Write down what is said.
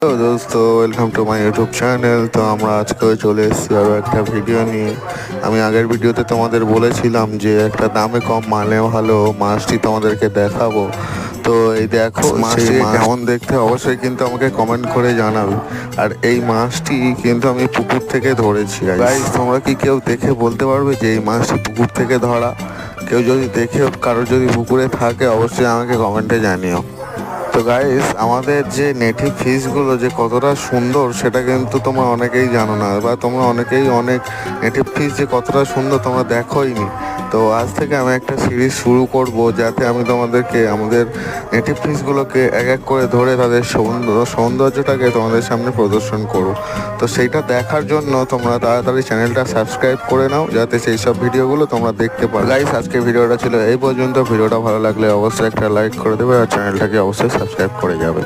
Hello দোস্ত, welcome to my YouTube channel. তো আমরা আজকে চলে এসেছি আরও একটা ভিডিও নিয়ে। আমি আগের ভিডিওতে তোমাদের বলেছিলাম যে একটা দামে কম মানে ভালো মাছটি তোমাদেরকে দেখাবো। তো এই দেখো মাছটি কেমন দেখতে অবশ্যই কিন্তু আমাকে কমেন্ট করে জানাবে। আর এই মাছটি কিন্তু আমি পুকুর থেকে ধরেছি। গাইস, তোমরা কি কেউ দেখে বলতে পারবে যে এই মাছটি পুকুর থেকে ধরা? কেউ যদি দেখে কারোর যদি পুকুরে থাকে অবশ্যই আমাকে কমেন্টে জানিও। তো গাইস, আমাদের যে নেটিভ ফিশগুলো যে কতটা সুন্দর সেটা কিন্তু তোমরা অনেকেই জানো না, বা তোমরা অনেকেই অনেক নেটিভ ফিশ যে কতটা সুন্দর তোমরা দেখোইনি। তো আজ থেকে আমি একটা সিরিজ শুরু করব, যাতে আমি তোমাদেরকে আমাদের নেটিভ ফিশগুলোকে এক এক করে ধরে তাদের সৌন্দর্যটাকে তোমাদের সামনে প্রদর্শন করব। তো সেইটা দেখার জন্য তোমরা তাড়াতাড়ি চ্যানেলটা সাবস্ক্রাইব করে নাও, যাতে সেই সব ভিডিওগুলো তোমরা দেখতে পারো। গাইস, আজকে ভিডিওটা ছিল এই পর্যন্ত। ভিডিওটা ভালো লাগলে অবশ্যই একটা লাইক করে দেবে আর চ্যানেলটাকে অবশ্যই সাবস্ক্রাইব করে যাবে।